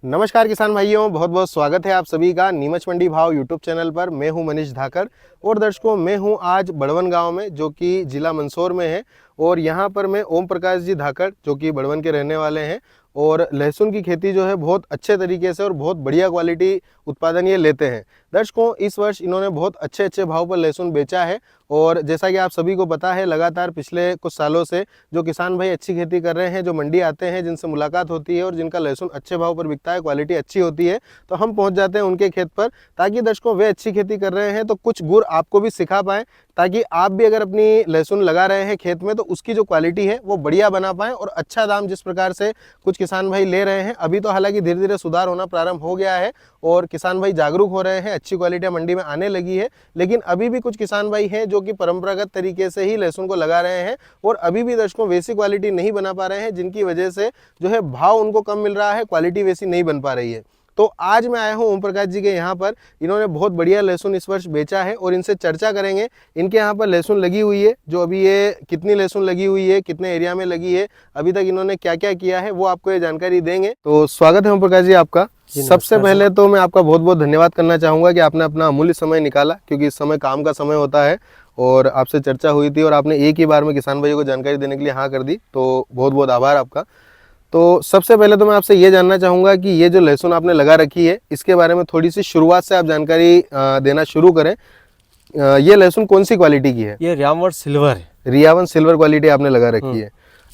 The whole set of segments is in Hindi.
नमस्कार किसान भाइयों, बहुत बहुत स्वागत है आप सभी का नीमच मंडी भाव यूट्यूब चैनल पर। मैं हूं मनीष धाकर और दर्शकों मैं हूं आज बड़वन गांव में, जो कि जिला मंदसौर में है। और यहां पर मैं ओम प्रकाश जी धाकर, जो कि बड़वन के रहने वाले हैं, और लहसुन की खेती जो है बहुत अच्छे तरीके से और बहुत बढ़िया क्वालिटी उत्पादन ये लेते हैं। दर्शकों, इस वर्ष इन्होंने बहुत अच्छे अच्छे भाव पर लहसुन बेचा है। और जैसा कि आप सभी को पता है, लगातार पिछले कुछ सालों से जो किसान भाई अच्छी खेती कर रहे हैं, जो मंडी आते हैं, जिनसे मुलाकात होती है और जिनका लहसुन अच्छे भाव पर बिकता है, क्वालिटी अच्छी होती है, तो हम पहुंच जाते हैं उनके खेत पर, ताकि दर्शकों वे अच्छी खेती कर रहे हैं तो कुछ गुर आपको भी सिखा पाएं, ताकि आप भी अगर अपनी लहसुन लगा रहे हैं खेत में तो उसकी जो क्वालिटी है वो बढ़िया बना पाएं और अच्छा दाम जिस प्रकार से कुछ किसान भाई ले रहे हैं। अभी तो हालांकि धीरे धीरे सुधार होना प्रारंभ हो गया है और किसान भाई जागरूक हो रहे हैं, अच्छी क्वालिटी मंडी में आने लगी है। लेकिन अभी भी कुछ किसान भाई हैं जो कि परंपरागत तरीके से ही लहसुन को लगा रहे हैं और अभी भी दर्शकों वैसी क्वालिटी नहीं बना पा रहे हैं, जिनकी वजह से जो है भाव उनको कम मिल रहा है, क्वालिटी वैसी नहीं बन पा रही है। तो आज मैं आया हूं ओम प्रकाश जी के यहाँ पर। इन्होंने बहुत बढ़िया लहसुन इस वर्ष बेचा है और इनसे चर्चा करेंगे। इनके यहाँ पर लहसुन लगी हुई है, जो अभी ये कितनी लहसुन लगी हुई है, कितने एरिया में लगी है, अभी तक इन्होंने क्या क्या किया है, वो आपको ये जानकारी देंगे। तो स्वागत है ओम प्रकाश जी आपका। सबसे पहले तो मैं आपका बहुत बहुत धन्यवाद करना चाहूँगा कि आपने अपना अमूल्य समय निकाला, क्योंकि इस समय काम का समय होता है और आपसे चर्चा हुई थी और आपने एक ही बार में किसान भाइयों को जानकारी देने के लिए हाँ कर दी, तो बहुत बहुत आभार आपका। तो सबसे पहले तो मैं आपसे ये जानना चाहूँगा कि ये जो लहसुन आपने लगा रखी है, इसके बारे में थोड़ी सी शुरुआत से आप जानकारी देना शुरू करें। ये लहसुन कौन सी क्वालिटी की है? ये रियावन सिल्वर है। रियावन सिल्वर क्वालिटी आपने लगा रखी है।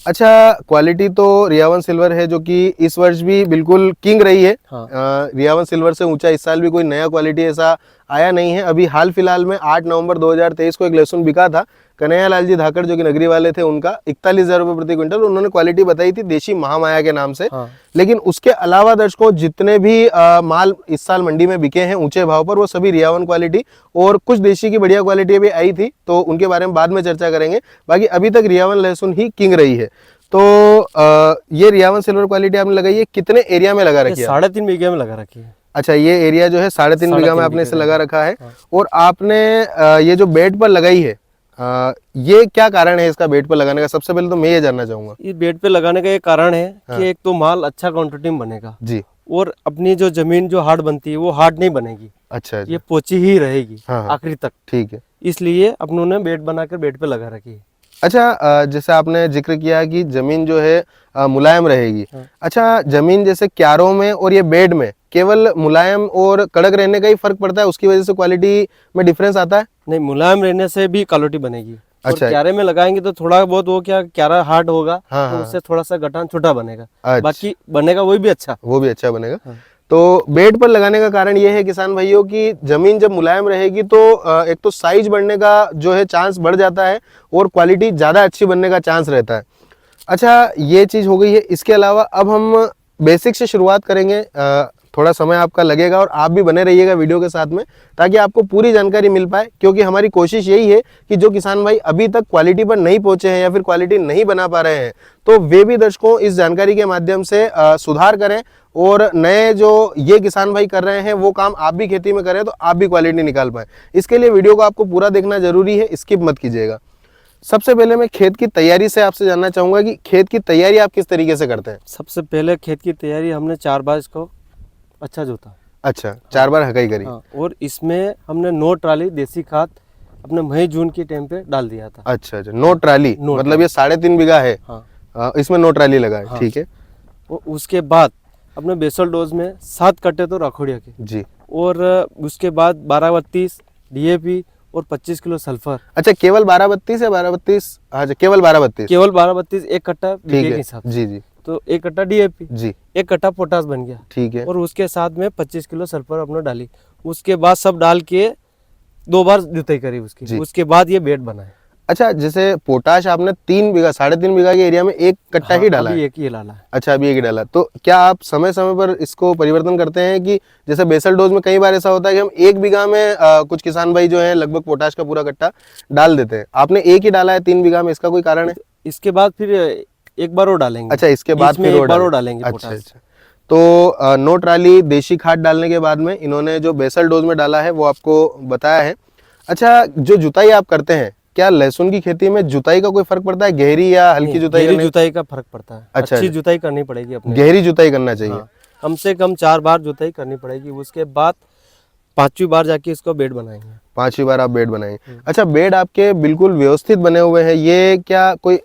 अच्छा, क्वालिटी तो रियावन सिल्वर है, जो कि इस वर्ष भी बिल्कुल किंग रही है। हाँ। रियावन सिल्वर से ऊंचा इस साल भी कोई नया क्वालिटी ऐसा आया नहीं है। अभी हाल फिलहाल में 8 नवंबर 2023 को एक लहसुन बिका था, कन्हैया लाल जी धाकर जो कि नगरी वाले थे, उनका 41,000 रुपये प्रति क्विंटल। उन्होंने क्वालिटी बताई थी देशी महामाया के नाम से। हाँ। लेकिन उसके अलावा दर्शकों जितने भी माल इस साल मंडी में बिके हैं ऊंचे भाव पर, वो सभी रियावन क्वालिटी और कुछ देशी की बढ़िया क्वालिटी भी आई थी, तो उनके बारे में बाद में चर्चा करेंगे। बाकी अभी तक रियावन लहसुन ही किंग रही है। तो ये रियावन सिल्वर क्वालिटी आपने लगाई है, कितने एरिया में लगा रखी है? 3.5 बीघे में लगा रखी है। अच्छा, ये एरिया जो है 3.5 बीघा में आपने इसे लगा रखा है। हाँ। और आपने ये जो बेड पर लगाई है, ये क्या कारण है इसका बेड पर लगाने का? सबसे पहले तो मैं ये जानना चाहूंगा। इस बेड पे लगाने का ये कारण है हाँ। कि एक तो माल अच्छा क्वांटिटी में बनेगा जी। और अपनी जो जमीन जो हार्ड बनती है वो हार्ड नहीं बनेगी। अच्छा जी। ये पोची ही रहेगी। हाँ, हाँ। आखिरी तक। ठीक है। इसलिए अपनों ने बेड बनाकर बेड पे लगा रखी है। अच्छा, जैसे आपने जिक्र किया कि जमीन जो है मुलायम रहेगी। हाँ। अच्छा, जमीन जैसे क्यारों में और ये बेड में केवल मुलायम और कड़क रहने का ही फर्क पड़ता है, उसकी वजह से क्वालिटी में डिफरेंस आता है? नहीं, मुलायम रहने से भी क्वालिटी बनेगी। अच्छा। और क्यारे में लगाएंगे तो थोड़ा बहुत वो क्या क्यारा हार्ड होगा। हाँ, तो हाँ। उससे थोड़ा सा गठान छोटा बनेगा। अच्छा। बाकी बनेगा वो भी अच्छा। वो भी अच्छा बनेगा। हाँ। तो बेड पर लगाने का कारण ये है किसान भाइयों की जमीन जब मुलायम रहेगी तो एक तो साइज बढ़ने का जो है चांस बढ़ जाता है और क्वालिटी ज़्यादा अच्छी बनने का चांस रहता है। अच्छा, ये चीज़ हो गई है। इसके अलावा अब हम बेसिक से शुरुआत करेंगे। थोड़ा समय आपका लगेगा और आप भी बने रहिएगा वीडियो के साथ में, ताकि आपको पूरी जानकारी मिल पाए, क्योंकि हमारी कोशिश यही है कि जो किसान भाई अभी तक क्वालिटी पर नहीं पहुंचे हैं या फिर क्वालिटी नहीं बना पा रहे हैं, तो वे भी दर्शकों इस जानकारी के माध्यम से सुधार करें और नए जो ये किसान भाई कर रहे हैं वो काम आप भी खेती में करें, तो आप भी क्वालिटी निकाल पाएं। इसके लिए वीडियो को आपको पूरा देखना जरूरी है, स्किप मत कीजिएगा। सबसे पहले मैं खेत की तैयारी से आपसे जानना चाहूंगा कि खेत की तैयारी आप किस तरीके से करते हैं? सबसे पहले खेत की तैयारी हमने 4 बार इसको अच्छा जोता। अच्छा, 4 बार हकाई करी। हाँ। और इसमें हमने 9 ट्राली देसी खाद अपने मई जून के टाइम पे डाल दिया था। अच्छा अच्छा, 9 ट्राली, मतलब ये 3.5 बीघा है। हाँ। इसमें 9 ट्राली लगा है। हाँ। ठीक है। और उसके बाद अपने बेसल डोज में 7 कट्टे तो राखोड़िया के जी। और उसके बाद 12-32 DAP और 25 किलो सल्फर। अच्छा, केवल 12-32 या 12-32? अच्छा, केवल 12-32। केवल 12-32 एक कट्टा बीघे ठीक के है। हिसाब से। जी जी तो एक कट्टा DAP, जी। एक कट्टा पोटास बन गया। ठीक है। और उसके साथ में 25 किलो सल्फर अपने डाली। उसके बाद सब डाल के 2 बार जुताई करी उसकी। उसके बाद ये बेड बनाए। अच्छा, जैसे पोटाश आपने 3 बीघा 3.5 बीघा के एरिया में एक कट्टा ही डाला है? एक ही डाला है। अच्छा, अभी एक ही डाला। तो क्या आप समय समय पर इसको परिवर्तन करते हैं कि जैसे बेसल डोज में कई बार ऐसा होता है कि हम 1 बीघा में कुछ किसान भाई जो है लगभग पोटाश का पूरा कट्टा डाल देते हैं, आपने एक ही डाला है 3 बीघा में, इसका कोई कारण है? इसके बाद फिर एक बार और डालेंगे। अच्छा, इसके बाद फिर एक बार और डालेंगे। अच्छा अच्छा। तो 9 ट्राली देशी खाद डालने के बाद में इन्होंने जो बेसल डोज में डाला है वो आपको बताया है। अच्छा, जो जुताई आप करते हैं, क्या लहसुन की खेती में जुताई का कोई फर्क पड़ता है? गहरी या हल्की जुताई? गहरी जुताई का फर्क पड़ता है। अच्छा, अच्छी जुताई करनी पड़ेगी अपने। गहरी जुताई करना चाहिए। हाँ। कम से कम 4 बार जुताई करनी पड़ेगी, उसके बाद 5वीं बार जाके इसको बेड बनाएंगे। 5वीं बार आप बेड बनाएंगे। अच्छा, बेड आपके बिल्कुल व्यवस्थित बने हुए हैं, ये क्या कोई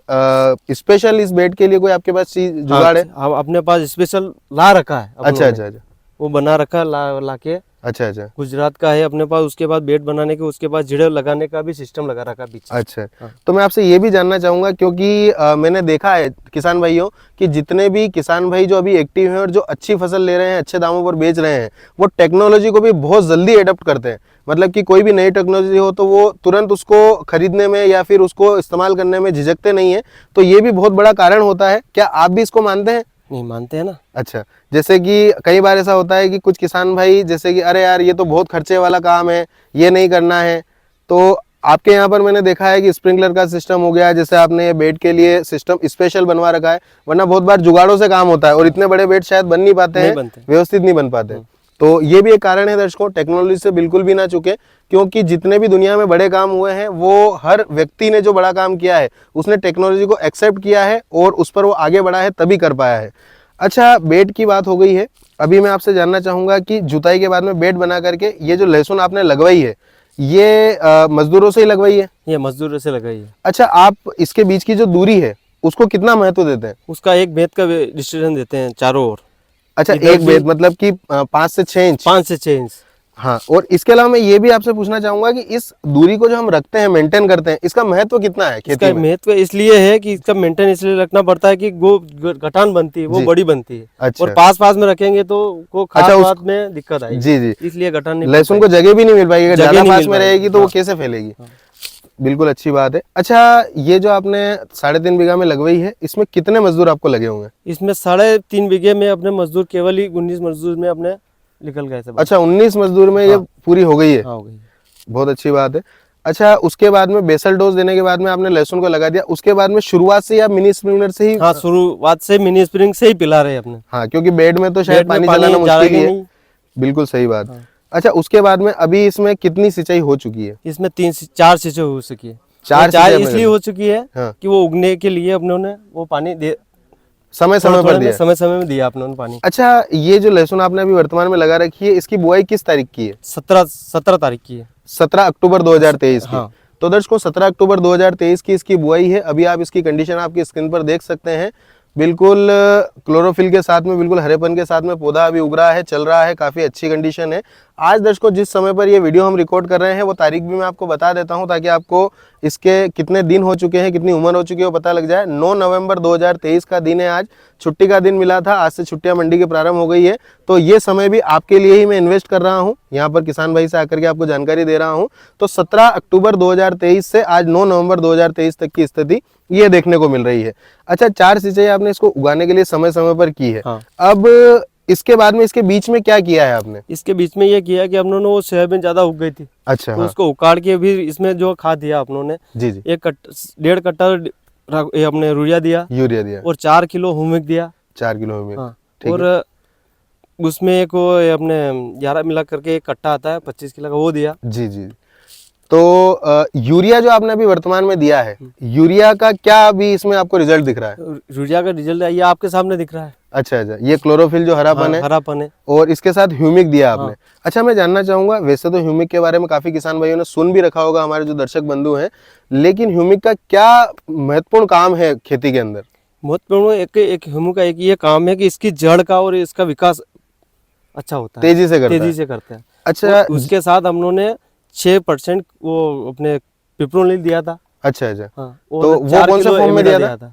स्पेशल इस बेड के लिए कोई आपके पास चीज जुगाड़ है? हाँ, अपने पास स्पेशल ला रखा है अपनों अच्छा ने। अच्छा अच्छा वो बना रखा है, ला के अच्छा अच्छा गुजरात का है अपने पास। उसके बाद बेड बनाने के, उसके बाद जिड़े लगाने का भी सिस्टम लगा रखा है पीछे। अच्छा। हाँ। तो मैं आपसे ये भी जानना चाहूंगा, क्योंकि मैंने देखा है किसान भाइयों कि जितने भी किसान भाई जो अभी एक्टिव हैं और जो अच्छी फसल ले रहे हैं, अच्छे दामों पर बेच रहे हैं, वो टेक्नोलॉजी को भी बहुत जल्दी एडप्ट करते हैं। मतलब कि कोई भी नई टेक्नोलॉजी हो तो वो तुरंत उसको खरीदने में या फिर उसको इस्तेमाल करने में झिझकते नहीं है। तो ये भी बहुत बड़ा कारण होता है। क्या आप भी इसको मानते हैं? नहीं मानते हैं ना। अच्छा, जैसे कि कई बार ऐसा होता है कि कुछ किसान भाई जैसे कि अरे यार ये तो बहुत खर्चे वाला काम है, ये नहीं करना है। तो आपके यहाँ पर मैंने देखा है कि स्प्रिंकलर का सिस्टम हो गया, जैसे आपने ये बेड के लिए सिस्टम स्पेशल बनवा रखा है, वरना बहुत बार जुगाड़ों से काम होता है और इतने बड़े बेड शायद बन नहीं पाते नहीं हैं, बनते। व्यवस्थित नहीं बन पाते। तो ये भी एक कारण है दर्शकों, टेक्नोलॉजी से बिल्कुल भी ना चुके, क्योंकि जितने भी दुनिया में बड़े काम हुए हैं वो हर व्यक्ति ने जो बड़ा काम किया है उसने टेक्नोलॉजी को एक्सेप्ट किया है और उस पर वो आगे बढ़ा है, तभी कर पाया है। अच्छा, बेड की बात हो गई है, अभी मैं आपसे जानना चाहूंगा कि जुताई के बाद में बेड बना करके ये जो लहसुन आपने लगवाई है, ये मजदूरों से ही लगवाई है? ये मजदूर से लगाई है। अच्छा, आप इसके बीच की जो दूरी है उसको कितना महत्व देते हैं? उसका 1 बेत का डिस्टेंस देते हैं चारों ओर। अच्छा, इधर एक भी- बेद मतलब कि 5 से 6 इंच। 5 से 6 इंच। हाँ, और इसके अलावा मैं ये भी आपसे पूछना चाहूंगा कि इस दूरी को जो हम रखते हैं, मेंटेन करते हैं, इसका महत्व कितना है खेती इसका में? महत्व इसलिए है कि इसका मेंटेन इसलिए रखना पड़ता है कि वो गठान बनती है, वो जी। बड़ी बनती है। अच्छा। और पास पास में रखेंगे तो को खाद अच्छा, वाद में दिक्कत आएगी। जी जी, इसलिए गठान नहीं लहसुन बन को जगह भी नहीं मिल पाएगी, अगर जगह ज्यादा नहीं पास मिल में पाएगी। रहेगी तो वो हाँ। कैसे फैलेगी? हाँ। बिल्कुल अच्छी बात है। अच्छा, ये जो आपने 3.5 बीघा में लगवाई है, इसमें कितने मजदूर आपको लगे होंगे? इसमें 3.5 बीघे में अपने मजदूर केवल ही 19 मजदूर में अपने निकल गए थे। अच्छा, 19 मजदूर में ये हाँ। पूरी हो गई है? हाँ, हो गई। बहुत अच्छी बात है। अच्छा, उसके बाद में बेसल डोज देने के बाद में आपने लहसुन को लगा दिया, उसके बाद में शुरुआत से ही आप मिनी स्प्रिंकलर से ही? हाँ, शुरुआत से मिनी स्प्रिंग से ही पिला रहे अपने। हाँ, क्योंकि बेड में तो शायद बेड में पानी पानी चलाना मुश्किल जाएगा ही है। नहीं। बिल्कुल सही बात। हाँ। अच्छा, उसके बाद में अभी इसमें कितनी सिंचाई हो चुकी है? इसमें 3 से 4 सिंचाई हो चुकी है। 4 वो चार सिंचाई इसलिए हो चुकी है हाँ। कि वो उगने के लिए अपनों ने वो पानी दे समय समय पर दिया? समय समय में दिया अपनों ने पानी। अच्छा, ये जो लहसुन आपने अभी वर्तमान में लगा रखी है, इसकी बुआई किस तारीख की है? 17 तारीख की है। 17 अक्टूबर 2023 की। हाँ। तो दर्शकों, 17 अक्टूबर 2023 की इसकी बुआई है। अभी आप इसकी कंडीशन आपकी स्क्रीन पर देख सकते हैं, बिल्कुल क्लोरोफिल के साथ में, बिल्कुल हरेपन के साथ में पौधा अभी उग रहा है, चल रहा है, काफ़ी अच्छी कंडीशन है। आज दर्शकों जिस समय पर ये वीडियो हम रिकॉर्ड कर रहे हैं वो तारीख भी मैं आपको बता देता हूं, ताकि आपको इसके कितने दिन हो चुके हैं, कितनी उम्र हो चुकी है वो पता लग जाए। 9 नवंबर 2023 का दिन है आज, छुट्टी का दिन मिला था, आज से छुट्टियां मंडी की प्रारंभ हो गई है। तो ये समय भी आपके लिए ही मैं इन्वेस्ट कर रहा हूँ, यहाँ पर किसान भाई से आकर के आपको जानकारी दे रहा हूँ। तो 17 अक्टूबर 2023 से आज 9 नवंबर 2023 तक की स्थिति ये देखने को मिल रही है। अच्छा, 4 सिंचाई आपने इसको उगाने के लिए समय समय पर की है। हाँ। अब इसके बाद में इसके बीच में क्या किया है आपने? इसके बीच में ये किया कि अपनों ने वो सोयाबीन ज्यादा उग गई थी, अच्छा, तो हाँ, उसको उखाड़ के भी इसमें जो खाद दिया अपनों ने, जी जी, 1.5 कट्टा ये अपने यूरिया दिया यूरिया दिया, और 4 किलो हुमिक दिया। 4 किलो में। हाँ। ठीक और उसमें एक वो अपने 11 मिला करके एक कट्टा आता है 25 किलो का, वो दिया। जी जी। तो यूरिया जो आपने अभी वर्तमान में दिया है, यूरिया का क्या अभी इसमें आपको रिजल्ट दिख रहा है? यूरिया का रिजल्ट ये आपके सामने दिख रहा है। अच्छा अच्छा, ये क्लोरोफिल जो हरापन है, हरापन है। और इसके साथ ह्यूमिक दिया आपने। हाँ। अच्छा, मैं जानना चाहूंगा, वैसे तो ह्यूमिक के बारे में काफी किसान भाइयों ने सुन भी रखा होगा, हमारे जो दर्शक बंधु हैं, लेकिन ह्यूमिक का क्या महत्वपूर्ण काम है खेती के अंदर? महत्वपूर्ण एक ह्यूमू का एक ये काम है कि इसकी जड़ का और इसका विकास अच्छा होता है, तेजी से करता तेजी है। से करता है। अच्छा, और उसके साथ हम लोगों ने 6% वो अपने पिप्रोनिल दिया था। अच्छा अच्छा, हाँ। तो वो कौन से फॉर्म में दिया था?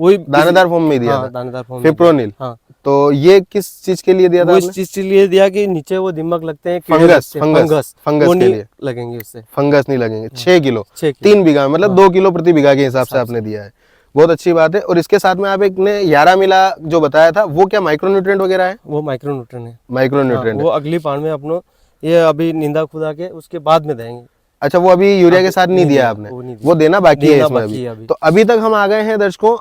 वही दानेदार फॉर्म में दिया हाँ, था, दानेदार फॉर्म में फिप्रोनिल। दिया। हाँ। तो ये किस चीज के लिए दिया था वो आपने? इस चीज के लिए दिया कि नीचे वो दिमक लगते हैं, कीड़े फंगस, लगते हैं, फंगस वो के नहीं लिए। लगेंगे उससे। फंगस नहीं लगेंगे। 6 किलो 6 किलो 3 बीघा मतलब 2 किलो प्रति बीघा के हिसाब से आपने दिया है, बहुत अच्छी बात है। और इसके साथ में आप एक ने 11 मिला जो बताया था, वो क्या माइक्रोन्यूट्रिएंट वगैरह है? वो माइक्रोन्यूट्रिएंट है। माइक्रोन्यूट्रिएंट। वो अगली पान में अपनो ये अभी निंदा खुदा के उसके बाद में देंगे। अच्छा, वो अभी यूरिया के साथ नहीं दिया आपने, वो देना बाकी है इसमें अभी। तो अभी तक हम आ गए हैं दर्शकों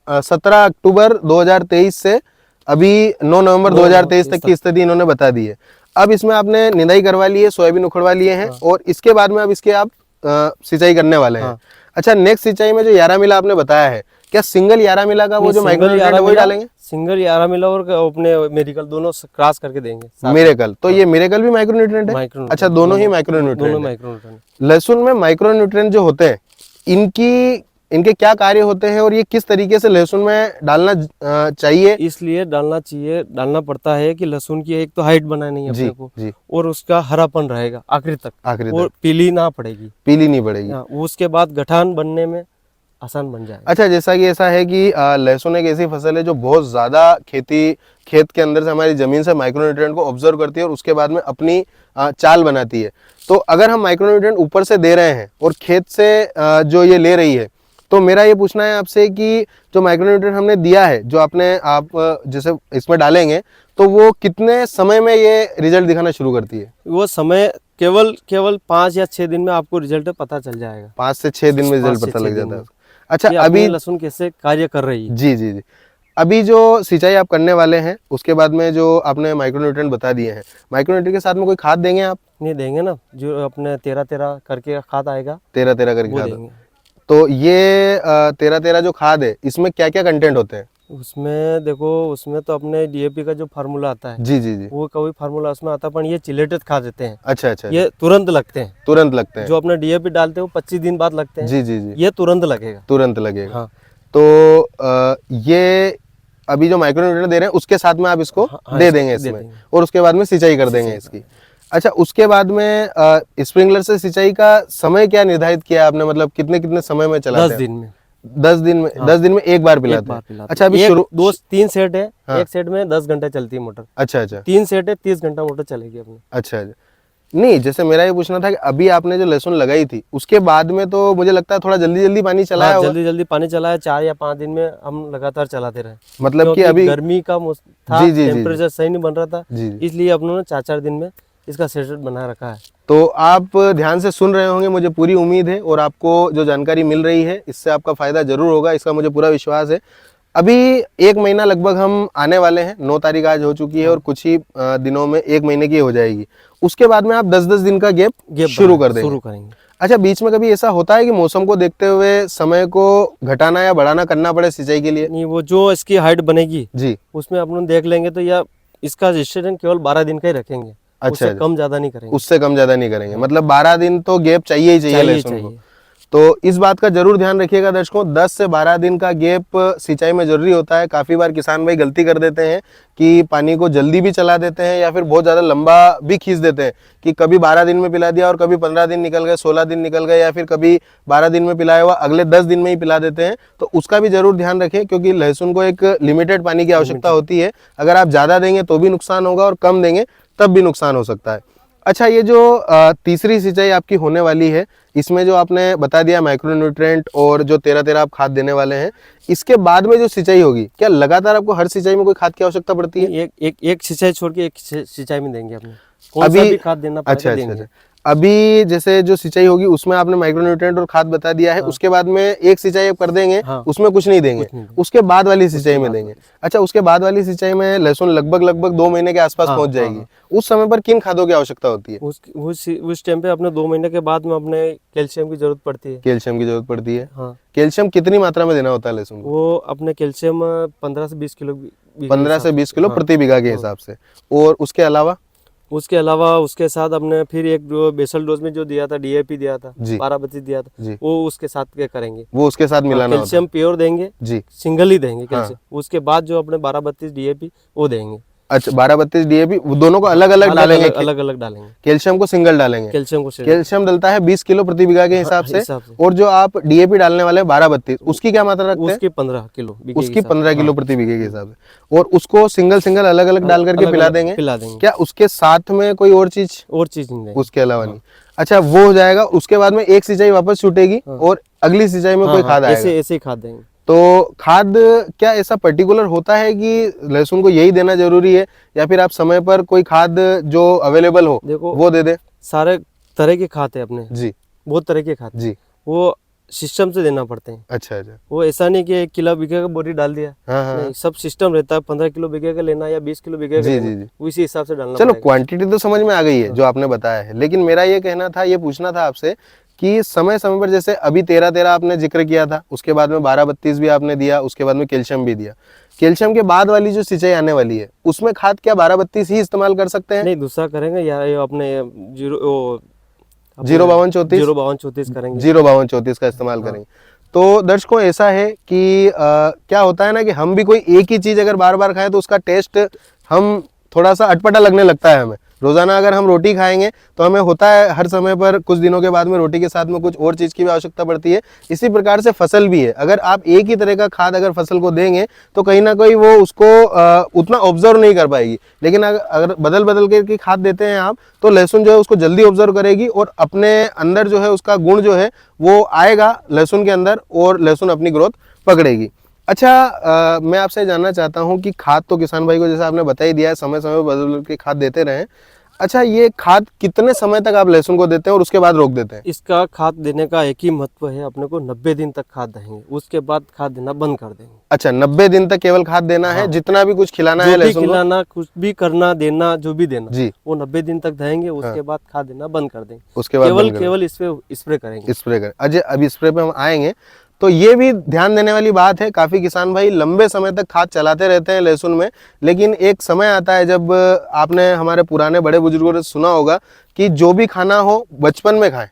17 अक्टूबर 2023 से अभी 9 नवंबर 2023 तक की स्थिति इन्होंने बता दी है। अब इसमें आपने निंदाई करवा ली है, सोयाबीन उखड़वा लिए हैं, और इसके बाद में अब इसके आप सिंचाई करने वाले हैं। अच्छा, नेक्स्ट सिंचाई में जो 11 मिला आपने बताया है, क्या सिंगल 11 मिला का वो जो माइक्रोन्यूट्रिएंट है वही डालेंगे? सिंगल या आरामिला और अपने मेडिकल दोनों क्रॉस करके देंगे साथ में। मिरेकल, तो ये मिरेकल भी माइक्रोन्यूट्रिएंट है? माइक्रो अच्छा, दोनों ही दोनों माइक्रोन्यूट्रिएंट है। माइक्रोन्यूट्रिएंट। लहसुन में माइक्रोन्यूट्रिएंट जो होते हैं, इनके क्या कार्य होते हैं और ये किस तरीके से लहसुन में डालना चाहिए? इसलिए डालना पड़ता है कि लहसुन की एक तो हाइट बनानी है जी अपने को, जी, और उसका हरापन रहेगा आखिरी तक, आखिरी और तक पीली ना पड़ेगी। पीली नहीं पड़ेगी। हाँ, उसके बाद गठान बनने में आसान बन जाएगा। अच्छा, जैसा कि ऐसा है कि लहसुन एक ऐसी फसल है जो बहुत ज्यादा खेत के अंदर से हमारी जमीन से माइक्रोन्यूट्रिएंट को ऑब्जर्व करती है और उसके बाद में अपनी चाल बनाती है। तो अगर हम माइक्रोन्यूट्रिएंट ऊपर से दे रहे हैं और खेत से जो ये ले रही है, तो मेरा ये पूछना है आपसे कि जो माइक्रोन्यूट्रिएंट हमने दिया है, जो आप जैसे इसमें डालेंगे, तो वो कितने समय में ये रिजल्ट दिखाना शुरू करती है? वो समय केवल 5 या 6 दिन में आपको रिजल्ट पता चल जाएगा। 5 से 6 दिन में रिजल्ट 5 से पता 6 लग दिन जाता है। में अच्छा, कि अभी अपनी लहसुन कैसे कार्य कर रही है। जी जी जी, अभी जो सिंचाई आप करने वाले हैं, उसके बाद में जो आपने माइक्रोन्यूट्रिएंट बता दिए हैं, माइक्रोन्यूट्रिएंट के साथ में कोई खाद देंगे आप? नहीं देंगे ना, जो अपने 13-13 करके खाद आएगा 13-13 करके वो खाद। देंगे। तो ये 13-13 जो खाद है, इसमें क्या क्या कंटेंट होते हैं? उसमें देखो, उसमें तो अपने डीएपी का जो फार्मूला आता है, जी जी जी, वो कोई फार्मूला उसमें आता है, पर ये चिलेटेड खाद देते हैं। अच्छा अच्छा, ये तुरंत लगते हैं। तुरंत लगते हैं। जो अपने डीएपी डालते हैं वो 25 दिन बाद लगते हैं। जी जी जी, ये तुरंत लगेगा। तुरंत लगेगा। हाँ तो ये अभी जो माइक्रोन्यूट्रिएंट दे रहे हैं, उसके साथ में आप इसको हाँ, दे इसको देंगे दे इसमें, देंगे। और उसके बाद में सिंचाई कर देंगे इसकी। अच्छा, उसके बाद में स्प्रिंकलर से सिंचाई का समय क्या निर्धारित किया है आपने? मतलब कितने कितने समय में चलाते 10 हैं? दिन में 10 दिन में, 10 दिन में एक बार पिलाते हैं? पिलाते अच्छा, हैं। अभी एक शुरू 3 सेट है। हाँ। एक सेट में 10 घंटे चलती है मोटर। अच्छा अच्छा 3 सेट है, 30 घंटा मोटर चलेगी अपनी। अच्छा अच्छा, नहीं, जैसे मेरा ये पूछना था कि अभी आपने जो लहसुन लगाई थी, उसके बाद में तो मुझे लगता है थोड़ा जल्दी जल्दी पानी चलाया हाँ, होगा। जल्दी जल्दी पानी चलाया। 4 या 5 दिन में हम लगातार चलाते रहे। मतलब कि क्योंकि अभी गर्मी का था, जी, जी, जी, टेम्परेचर सही नहीं बन रहा था, जी जी, इसलिए अपनों ने 4-4 दिन में इसका सेटअप बना रखा है। तो आप ध्यान से सुन रहे होंगे, मुझे पूरी उम्मीद है, और आपको जो जानकारी मिल रही है, इससे आपका फायदा जरूर होगा, इसका मुझे पूरा विश्वास है। अभी 1 महीना लगभग हम आने वाले हैं, 9 तारीख आज हो चुकी है, और कुछ ही दिनों में 1 महीने की हो जाएगी। उसके बाद में आप 10-10 दिन का गैप शुरू कर देंगे। शुरू करेंगे। अच्छा, बीच में कभी ऐसा होता है कि मौसम को देखते हुए समय को घटाना या बढ़ाना करना पड़े सिंचाई के लिए? नहीं, वो जो इसकी हाइट बनेगी जी, उसमें अपन देख लेंगे, तो या इसका रजिस्ट्रेशन केवल 12 दिन का ही रखेंगे। अच्छा, उससे अच्छा। कम ज्यादा नहीं करेंगे। उससे कम ज्यादा नहीं करेंगे, मतलब 12 दिन तो गैप चाहिए ही चाहिए लहसुन को। तो इस बात का जरूर ध्यान रखिएगा दर्शकों, 10 से 12 दिन का गैप सिंचाई में जरूरी होता है। काफी बार किसान भाई गलती कर देते हैं कि पानी को जल्दी भी चला देते हैं या फिर बहुत ज्यादा लंबा भी खींच देते हैं, कि कभी 12 दिन में पिला दिया और कभी 15 दिन निकल गए, 16 दिन निकल गए, या फिर कभी 12 दिन में पिलाया हुआ अगले 10 दिन में ही पिला देते हैं। तो उसका भी जरूर ध्यान रखें, क्योंकि लहसुन को एक लिमिटेड पानी की आवश्यकता होती है। अगर आप ज्यादा देंगे तो भी नुकसान होगा, और कम देंगे तब भी नुकसान हो सकता है। अच्छा, ये जो तीसरी सिंचाई आपकी होने वाली है, इसमें जो आपने बता दिया माइक्रोन्यूट्रिएंट और जो 13-13 आप खाद देने वाले हैं, इसके बाद में जो सिंचाई होगी, क्या लगातार आपको हर सिंचाई में कोई खाद की आवश्यकता पड़ती है? एक सिंचाई छोड़ के एक सिंचाई में देंगे अपने। कौन अभी सा भी खाद देना पड़ेगा, अच्छा अच्छा देंगे। अच्छा, अभी जैसे जो सिंचाई होगी उसमें आपने माइक्रोन्यूट्रिएंट और खाद बता दिया है, उसके बाद में एक सिंचाई आप कर देंगे, हाँ। उसमें कुछ नहीं देंगे, उसके बाद वाली सिंचाई में देंगे। अच्छा, उसके बाद वाली सिंचाई में लहसुन लगभग 2 महीने के आसपास पहुंच जाएगी। उस समय पर किन खादों की आवश्यकता होती है? उस टाइम पे अपने 2 महीने के बाद में अपने कैल्शियम की जरूरत पड़ती है। कैल्शियम की जरूरत पड़ती है। हाँ, कैल्शियम कितनी मात्रा में देना होता है लहसुन को? वो अपने कैल्शियम 15 से 20 किलो 15 से 20 किलो हाँ। प्रति बीघा के हिसाब से। और उसके अलावा उसके अलावा उसके साथ हमने फिर एक जो बेसल डोज में जो दिया था, डीएपी दिया था, जी। 12-32 दिया था, जी, वो उसके साथ क्या करेंगे, वो उसके साथ मिलाना होता है। कैल्शियम प्योर देंगे, जी, सिंगल ही देंगे कैल्शियम। उसके बाद जो अपने 12-32 डीएपी वो देंगे। अच्छा, 12-32 डीएपी दोनों को अलग अलग डालेंगे? अलग अलग डालेंगे। कैल्शियम को सिंगल डालेंगे? कैल्शियम को कैल्शियम डलता है 20 किलो प्रति बीघा के हिसाब से। और जो आप डीएपी डालने वाले 12-32, उसकी क्या मात्रा रखते हैं? उसकी 15 किलो उसकी 15 किलो प्रति बीघे के हिसाब से। और उसको सिंगल सिंगल अलग अलग डाल करके पिला देंगे? क्या उसके साथ में कोई और चीज नहीं देंगे उसके अलावा? नहीं। अच्छा, वो हो जाएगा। उसके बाद में एक सिंचाई वापस छूटेगी और अगली सिंचाई में कोई खाद आएगा? ऐसे ही खाद देंगे। तो खाद क्या ऐसा पर्टिकुलर होता है कि लहसुन को यही देना जरूरी है, या फिर आप समय पर कोई खाद जो अवेलेबल हो देखो, वो दे दें? सारे तरह के खाते हैं अपने जी, बहुत तरह के खाते जी, वो सिस्टम से देना पड़ते हैं। अच्छा अच्छा, वो ऐसा नहीं कि 1 किलो बीघे का बोरी डाल दिया, हाँ हाँ, नहीं, सब सिस्टम रहता है। 15 किलो बीघे का लेना या 20 किलो बीघे का जी, लेना, जी, जी। उसी हिसाब से डालना चलो, पड़ेगा। क्वांटिटी तो समझ में आ गई है जो आपने बताया है, लेकिन मेरा ये कहना था, ये पूछना था आपसे कि समय समय पर, जैसे अभी 13-13 आपने जिक्र किया था, उसके बाद में 12-32 भी आपने दिया, उसके बाद में कैल्शियम भी दिया। कैल्शियम के बाद वाली जो सिंचाई आने वाली है उसमें खाद क्या 12-32 ही इस्तेमाल कर सकते हैं? नहीं, दूसरा करेंगे या ये अपने जीरो 05234 05234 करेंगे। 05234 का इस्तेमाल हाँ। करेंगे। तो दर्शकों ऐसा है कि क्या होता है ना कि हम भी कोई एक ही चीज अगर बार बार खाएं तो उसका टेस्ट हम थोड़ा सा अटपटा लगने लगता है हमें। रोजाना अगर हम रोटी खाएंगे तो हमें होता है हर समय पर कुछ दिनों के बाद में रोटी के साथ में कुछ और चीज की भी आवश्यकता पड़ती है। इसी प्रकार से फसल भी है, अगर आप एक ही तरह का खाद अगर फसल को देंगे तो कहीं ना कहीं वो उसको उतना ऑब्जर्व नहीं कर पाएगी। लेकिन अगर बदल बदल के खाद देते हैं आप तो लहसुन जो है उसको जल्दी ऑब्जर्व करेगी और अपने अंदर जो है उसका गुण जो है वो आएगा लहसुन के अंदर और लहसुन अपनी ग्रोथ पकड़ेगी। अच्छा, मैं आपसे जानना चाहता हूं कि खाद तो किसान भाई को जैसा आपने बता ही दिया है, समय समय पर बदल बदल के खाद देते रहें। अच्छा, ये खाद कितने समय तक आप लहसुन को देते हैं और उसके बाद रोक देते हैं? इसका खाद देने का एक ही महत्व है, अपने को 90 दिन तक खाद देंगे, उसके बाद खाद देना बंद कर देंगे। अच्छा, 90 दिन तक केवल खाद देना है, हाँ। जितना भी कुछ खिलाना जो है भी लहसुन को? खिलाना, कुछ भी करना, देना, जो भी देना जी। वो 90 दिन तक देंगे, उसके हाँ। बाद खाद देना बंद कर देंगे। उसके बाद केवल बंद कर केवल इस पे स्प्रे करेंगे। स्प्रे करें। अजय, अभी स्प्रे पे हम आएंगे। तो ये भी ध्यान देने वाली बात है, काफी किसान भाई लंबे समय तक खाद चलाते रहते हैं लहसुन में, लेकिन एक समय आता है जब आपने हमारे पुराने बड़े बुजुर्गों से सुना होगा कि जो भी खाना हो बचपन में खाएं।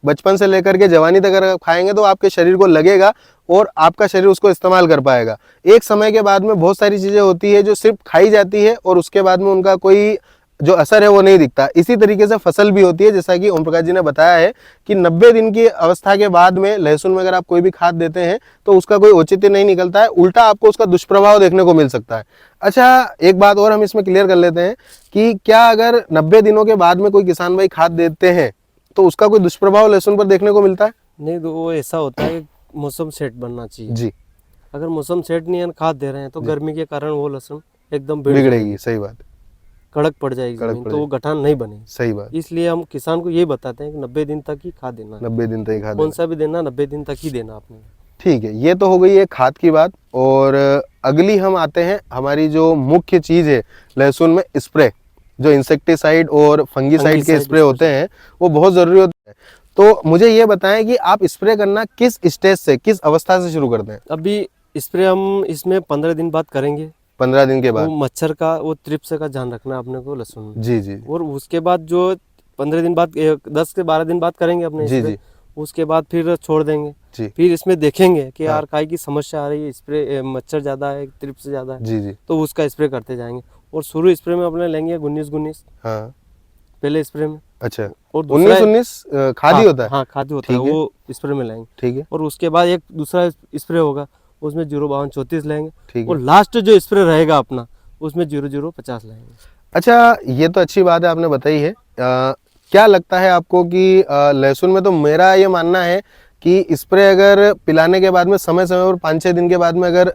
बचपन से लेकर के जवानी तक अगर खाएंगे तो आपके शरीर को लगेगा और आपका शरीर उसको इस्तेमाल कर पाएगा। एक समय के बाद में बहुत सारी चीजें होती है जो सिर्फ खाई जाती है और उसके बाद में उनका कोई जो असर है वो नहीं दिखता। इसी तरीके से फसल भी होती है, जैसा कि ओम प्रकाश जी ने बताया है कि 90 दिन की अवस्था के बाद में लहसुन में अगर आप कोई भी खाद देते हैं तो उसका कोई औचित्य नहीं निकलता है, उल्टा आपको उसका दुष्प्रभाव देखने को मिल सकता है। अच्छा, एक बात और हम इसमें क्लियर कर लेते हैं कि क्या अगर 90 दिनों के बाद में कोई किसान भाई खाद देते हैं तो उसका कोई दुष्प्रभाव लहसुन पर देखने को मिलता है? नहीं, तो वो ऐसा होता है कि मौसम सेट बनना चाहिए जी। अगर मौसम सेट नहीं है, खाद दे रहे हैं तो गर्मी के कारण वो लहसुन एकदम बिगड़ेगी। सही बात। कड़क पड़ जाएगी कड़क जमीन, पड़ तो वो गठान नहीं बनेगी। सही बात। इसलिए हम किसान को ये बताते हैं कि 90 दिन तक ही खाद देना है। 90 दिन तक ही खाद कौन सा भी देना 90 दिन तक ही देना आपने। ठीक है, ये तो हो गई है खाद की बात। और अगली हम आते हैं, हमारी जो मुख्य चीज है लहसुन में स्प्रे, जो इंसेक्टिसाइड और फंगीसाइड के स्प्रे होते हैं वो बहुत जरूरी होते हैं। तो मुझे ये बताएं कि आप स्प्रे करना किस स्टेज से, किस अवस्था से शुरू करते हैं? अभी स्प्रे हम इसमें 15 दिन बाद करेंगे। 15 दिन के बाद? वो मच्छर का, वो ट्रिप्स का ध्यान रखना है अपने को लहसुन में। जी जी। और उसके बाद जो 15 दिन बाद 10 से 12 दिन बाद करेंगे अपने जी स्प्रे। जी। उसके बाद फिर छोड़ देंगे। जी। फिर इसमें देखेंगे कि हाँ। यार काय की समस्या आ रही है, स्प्रे मच्छर ज्यादा है, ट्रिप्स ज्यादा है, जी जी। तो उसका स्प्रे करते जाएंगे। और शुरू स्प्रे में अपने लेंगे 19-19 हाँ। पहले स्प्रे में। अच्छा, और दूसरा 19-19 खाद ही होता है? हाँ, खाद होता है, ठीक है। वो स्प्रे में लेंगे। ठीक है। और उसके बाद एक दूसरा स्प्रे होगा, उसमें 05234 लेंगे। ठीक और है। लास्ट जो स्प्रे रहेगा अपना, उसमें 0050 लेंगे। अच्छा, ये तो अच्छी बात है आपने बताई है। क्या लगता है आपको कि लहसुन में, तो मेरा ये मानना है कि स्प्रे अगर पिलाने के बाद में समय समय पर 5-6 दिन के बाद में अगर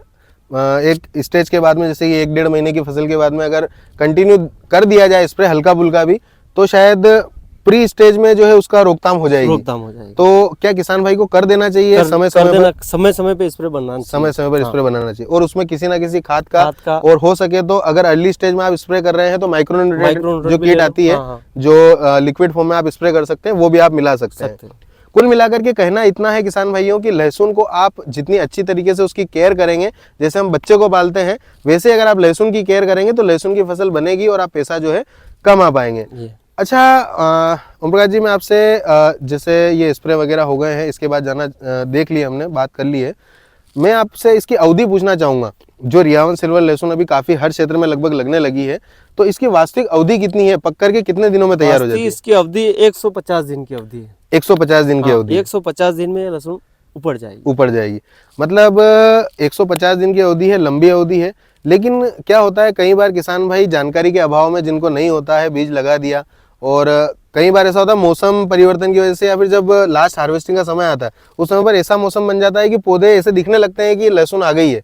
एक स्टेज के बाद में, जैसे कि 1-1.5 महीने की फसल के बाद में अगर कंटिन्यू कर दिया जाए स्प्रे हल्का फुल्का भी, तो शायद प्री स्टेज में जो है उसका रोकथाम हो जाएगी। रोकथाम हो जाएगी। तो क्या किसान भाई को कर देना चाहिए समय समय पे स्प्रे बनाना चाहिए। समय समय पर स्प्रे बनाना चाहिए और उसमें किसी ना किसी खाद का और हो सके तो अगर अर्ली स्टेज में आप स्प्रे कर रहे हैं तो माइक्रो न्यूट्रिएंट जो किट आती है, जो लिक्विड फॉर्म में आप स्प्रे कर सकते हैं, वो भी आप मिला सकते हैं। कुल मिलाकर के कहना इतना है किसान भाइयों की लहसुन को आप जितनी अच्छी तरीके से उसकी केयर करेंगे, जैसे हम बच्चे को पालते हैं, वैसे अगर आप लहसुन की केयर करेंगे तो लहसुन की फसल बनेगी और आप पैसा जो है कमा पाएंगे। अच्छा, ओम प्रकाश जी, मैं आपसे जैसे ये स्प्रे वगैरह हो गए हैं, इसके बाद जाना देख लिया हमने, बात कर ली है, मैं आपसे इसकी अवधि पूछना चाहूंगा। जो रियावन सिल्वर लहसुन अभी काफी हर क्षेत्र में लगभग लगने लगी है, तो इसकी वास्तविक अवधि कितनी है? पक करके कितने दिनों में तैयार हो जाती है? इसकी अवधि 150 दिन की अवधि है। 150 दिन की अवधि? 150 दिन में लहसुन ऊपर जाएगी। मतलब 150 दिन की अवधि है, लंबी अवधि है। लेकिन क्या होता है, कई बार किसान भाई जानकारी के अभाव में, जिनको नहीं होता है, बीज लगा दिया, और कई बार ऐसा होता है मौसम परिवर्तन की वजह से या फिर जब लास्ट हार्वेस्टिंग का समय आता है उस समय पर ऐसा मौसम बन जाता है कि पौधे ऐसे दिखने लगते हैं कि लहसुन आ गई है।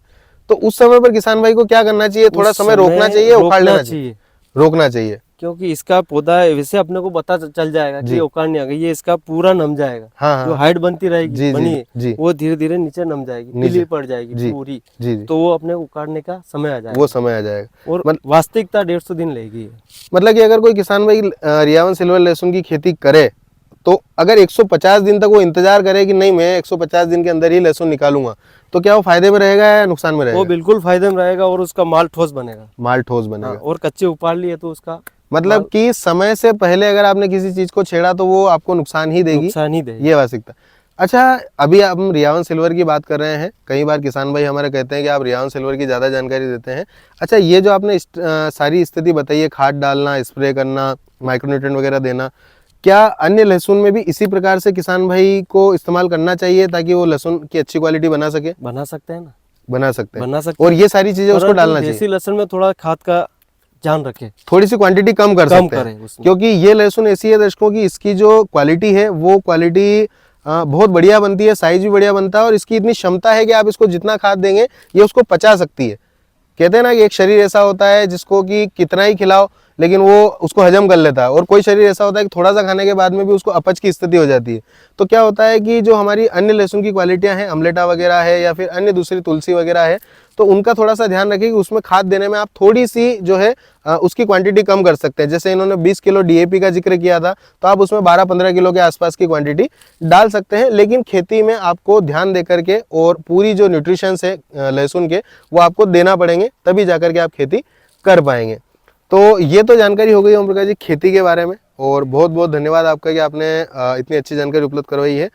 तो उस समय पर किसान भाई को क्या करना चाहिए? थोड़ा समय रोकना चाहिए, उखाड़ लेना चाहिए? रोकना चाहिए, क्योंकि इसका पौधा वैसे अपने को पता चल जाएगा कि उखाड़ने आ गई, ये इसका पूरा नम जाएगा। हाँ, जो हाइट बनती रहेगी, जी, बनी जी, वो धीरे धीरे नीचे नम जाएगी, पीली पड़ जाएगी पूरी। तो वो अपने उखाड़ने का समय आ जाएगा, वो समय आ जाएगा। और वास्तविकता 150 दिन लेगी। मतलब कि अगर कोई किसान भाई रियावन सिल्वर लहसुन की खेती करे तो अगर 150 दिन तक वो इंतजार करे कि नहीं मैं 150 दिन के अंदर ही लहसुन निकालूंगा, तो क्या वो फायदे में रहेगा या नुकसान में वो रहेगा? बिल्कुल फायदे में रहेगा और उसका माल ठोस बनेगा। माल ठोस हाँ, बनेगा। और कच्चे उपाड़ लिए तो उसका मतलब कि समय से पहले अगर आपने किसी चीज को छेड़ा तो वो आपको नुकसान ही देगी, नुकसान ही देगा। ये वास्तविकता। अच्छा, अभी हम रियावन सिल्वर की बात कर रहे हैं। कई बार किसान भाई हमारे कहते हैं कि आप रियावन सिल्वर की ज़्यादा जानकारी देते हैं। अच्छा, ये जो आपने सारी स्थिति बताई है, खाद डालना, स्प्रे करना, माइक्रोन्यूट्रिएंट वगैरह देना, क्या अन्य लहसुन में भी इसी प्रकार से किसान भाई को इस्तेमाल करना चाहिए ताकि वो लहसुन की अच्छी क्वालिटी बना सके? बना सकते हैं ना, बना सकते हैं। बना सकते और ये सारी चीजें उसको परंतु डालना देसी चाहिए। लहसुन में थोड़ा खाद का ध्यान रखे, थोड़ी सी क्वांटिटी कम कर कम सकते हैं, करें उसमें। क्योंकि ये लहसुन ऐसी है दर्शकों की, इसकी जो क्वालिटी है वो क्वालिटी बहुत बढ़िया बनती है, साइज भी बढ़िया बनता है और इसकी इतनी क्षमता है कि आप इसको जितना खाद देंगे ये उसको पचा सकती है। कहते हैं ना कि एक शरीर ऐसा होता है जिसको कि कितना ही खिलाओ लेकिन वो उसको हजम कर लेता है, और कोई शरीर ऐसा होता है कि थोड़ा सा खाने के बाद में भी उसको अपच की स्थिति हो जाती है। तो क्या होता है कि जो हमारी अन्य लहसुन की क्वालिटियां हैं, अमलेटा वगैरह है या फिर अन्य दूसरी तुलसी वगैरह है, तो उनका थोड़ा सा ध्यान रखें कि उसमें खाद देने में आप थोड़ी सी जो है उसकी क्वांटिटी कम कर सकते हैं। जैसे इन्होंने 20 किलो DAP का जिक्र किया था, तो आप उसमें 12-15 किलो के आसपास की क्वांटिटी डाल सकते हैं। लेकिन खेती में आपको ध्यान दे करके और पूरी जो न्यूट्रिशंस है लहसुन के वो आपको देना पड़ेंगे, तभी जाकर के आप खेती कर पाएंगे। तो ये तो जानकारी हो गई ओम प्रकाश जी खेती के बारे में, और बहुत बहुत धन्यवाद आपका कि आपने इतनी अच्छी जानकारी उपलब्ध करवाई है।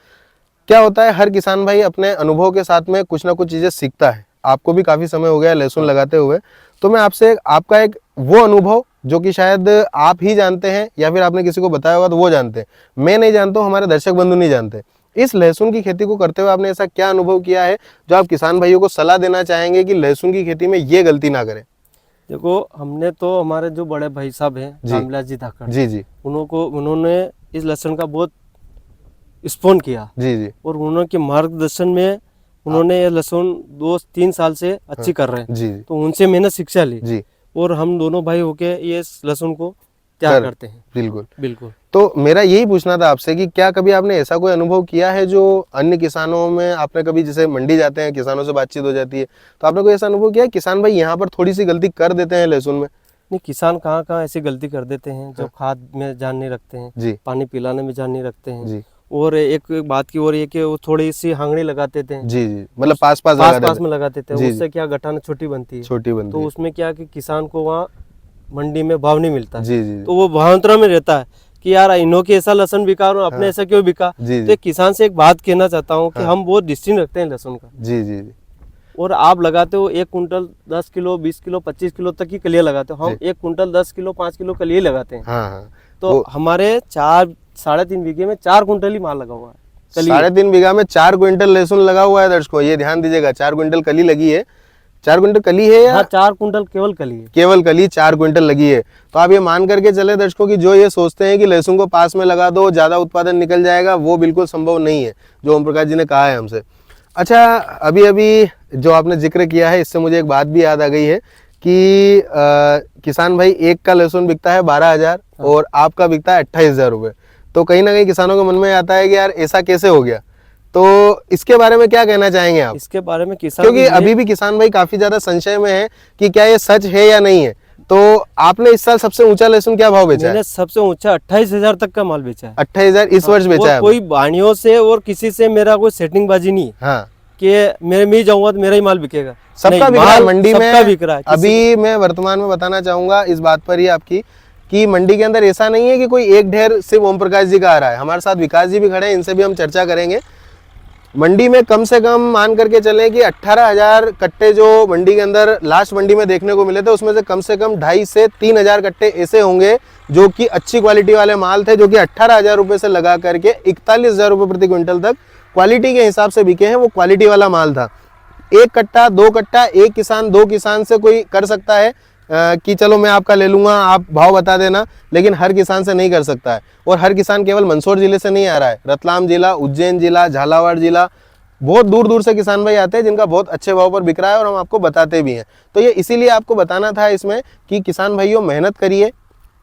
क्या होता है, हर किसान भाई अपने अनुभव के साथ में कुछ ना कुछ चीज़ें सीखता है। आपको भी काफ़ी समय हो गया लहसुन लगाते हुए, तो मैं आपसे आपका एक वो अनुभव जो कि शायद आप ही जानते हैं या फिर आपने किसी को बताया होगा तो वो जानते हैं, मैं नहीं जानता हूँ, हमारे दर्शक बंधु नहीं जानते, इस लहसुन की खेती को करते हुए आपने ऐसा क्या अनुभव किया है जो आप किसान भाइयों को सलाह देना चाहेंगे कि लहसुन की खेती में ये गलती ना करें? देखो, हमने तो हमारे जो बड़े भाई साहब हैं रामविलास जी धाकड़ जी, उन्होंने इस लहसुन का बहुत स्पोन किया जी, और उन्होंने मार्गदर्शन में उन्होंने ये लहसुन 2-3 साल से अच्छी कर रहे हैं। जी, तो उनसे मैंने शिक्षा ली जी, और हम दोनों भाई होके ये लहसुन को तैयार करते हैं। बिल्कुल बिल्कुल। तो मेरा यही पूछना था आपसे कि क्या कभी आपने ऐसा कोई अनुभव किया है जो अन्य किसानों में आपने कभी, जैसे मंडी जाते हैं किसानों से बातचीत हो जाती है, तो आपने कोई ऐसा अनुभव किया है किसान भाई यहाँ पर थोड़ी सी गलती कर देते हैं लहसुन में? नहीं, किसान कहाँ ऐसी गलती कर देते हैं जो खाद में ध्यान नहीं रखते हैं, जी, पानी पिलाने में ध्यान नहीं रखते हैं। जी, और एक बात की और ये कि वो थोड़ी सी हांगड़ी लगाते थे, जी, जी, मतलब पास पास में लगाते थे, जी, उससे क्या गठान छोटी बनती है, छोटी बनती तो है। उसमें क्या कि किसान को वहाँ मंडी में भाव नहीं मिलता है। जी, जी, तो वो भावांतरा में रहता है कि यार इन्हों के ऐसा लहसुन बिका और अपने ऐसा क्यों बिका। जी, तो एक किसान से एक बात कहना चाहता हूँ कि हाँ। हम बहुत डिस्टिंग रखते हैं लहसुन का, जी, जी, जी, और आप लगाते हो 1 कुंटल 10 किलो 20 किलो 25 किलो तक की कलिया लगाते हो, हम 1 कुंटल 10 किलो 5 किलो कलिया लगाते हैं। हाँ, हाँ, तो हमारे 4-3.5 बीघे में 4 कुंटल ही माल लगा हुआ है। 3.5 बीघा में 4 क्विंटल लहसुन लगा हुआ है दर्शकों, ये ध्यान दीजिएगा। 4 क्विंटल कली लगी है। 4 क्विंटल कली है या हाँ, 4 कुंटल केवल कली है। केवल कली 4 क्विंटल लगी है। तो आप ये मान करके चले दर्शकों कि जो ये सोचते हैं कि लहसुन को पास में लगा दो ज्यादा उत्पादन निकल जाएगा, वो बिल्कुल संभव नहीं है, जो ओम प्रकाश जी ने कहा है हमसे। अच्छा, अभी अभी जो आपने जिक्र किया है, इससे मुझे एक बात भी याद आ गई है कि किसान भाई एक का लहसुन बिकता है 12,000 और आपका बिकता है 28,000 रुपये। तो कहीं ना कहीं किसानों के मन में आता है कि यार ऐसा कैसे हो गया। तो इसके बारे में क्या कहना चाहेंगे आप? इसके बारे में किसान, क्योंकि अभी भी किसान भाई काफी ज्यादा संशय में है कि क्या ये सच है या नहीं है। तो आपने इस साल सबसे ऊंचा लहसुन क्या भाव बेचा है? मैंने सबसे ऊंचा 28,000 तक का माल बेचा है। 28,000 इस वर्ष बेचा है? कोई बाणियों से और किसी से मेरा कोई सेटिंग बाजी नहीं है हाँ, कि मैं जाऊंगा तो मेरा ही माल बिकेगा। सबका बिक रहा है मंडी में, सबका बिक रहा है। अभी मैं वर्तमान में बताना चाहूंगा इस बात पर ही आपकी कि मंडी के अंदर ऐसा नहीं है कि कोई एक ढेर सिर्फ ओम प्रकाश जी का आ रहा है। हमारे साथ विकास जी भी खड़े हैं, इनसे भी हम चर्चा करेंगे। मंडी में कम से कम मान करके चलें कि 18,000 कट्टे जो मंडी के अंदर लास्ट मंडी में देखने को मिले थे, उसमें से कम 2,500 से 3,000 कट्टे ऐसे होंगे जो कि अच्छी क्वालिटी वाले माल थे, जो कि 18,000 रुपये से लगा करके 41,000 रुपये प्रति क्विंटल तक क्वालिटी के हिसाब से बिके हैं। वो क्वालिटी वाला माल था। 1 कट्टा 2 कट्टा एक किसान 2 किसान से कोई कर सकता है कि चलो मैं आपका ले लूंगा, आप भाव बता देना, लेकिन हर किसान से नहीं कर सकता है। और हर किसान केवल मंदसौर जिले से नहीं आ रहा है, रतलाम जिला, उज्जैन जिला, झालावाड़ जिला, बहुत दूर दूर से किसान भाई आते हैं जिनका बहुत अच्छे भाव पर बिक रहा है, और हम आपको बताते भी हैं। तो ये इसीलिए आपको बताना था इसमें कि किसान भाइयों मेहनत करिए,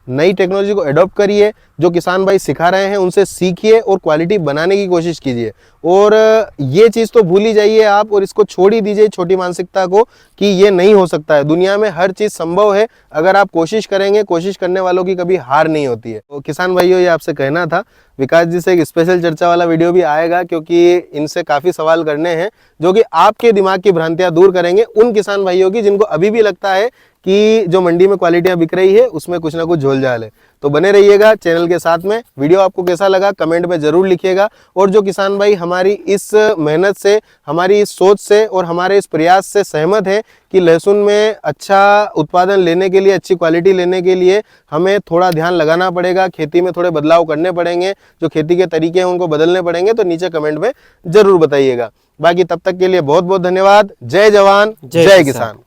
नई टेक्नोलॉजी को एडॉप्ट करिए, जो किसान भाई सिखा रहे हैं उनसे सीखिए और क्वालिटी बनाने की कोशिश कीजिए। और ये चीज तो भूल ही जाइए आप और इसको छोड़ ही दीजिए छोटी मानसिकता को कि ये नहीं हो सकता है। दुनिया में हर चीज संभव है अगर आप कोशिश करेंगे। कोशिश करने वालों की कभी हार नहीं होती है। तो किसान भाइयों, ये आपसे कहना था। विकास जी से एक स्पेशल चर्चा वाला वीडियो भी आएगा क्योंकि इनसे काफी सवाल करने हैं जो कि आपके दिमाग की भ्रांतियां दूर करेंगे उन किसान भाइयों की जिनको अभी भी लगता है कि जो मंडी में क्वालिटियां बिक रही है उसमें कुछ ना कुछ झोल-झाल है। तो बने रहिएगा चैनल के साथ में। वीडियो आपको कैसा लगा कमेंट में जरूर लिखिएगा। और जो किसान भाई हमारी इस मेहनत से, हमारी इस सोच से और हमारे इस प्रयास से सहमत है कि लहसुन में अच्छा उत्पादन लेने के लिए, अच्छी क्वालिटी लेने के लिए हमें थोड़ा ध्यान लगाना पड़ेगा, खेती में थोड़े बदलाव करने पड़ेंगे, जो खेती के तरीके हैं उनको बदलने पड़ेंगे, तो नीचे कमेंट में जरूर बताइएगा। बाकी तब तक के लिए बहुत बहुत धन्यवाद। जय जवान, जय किसान।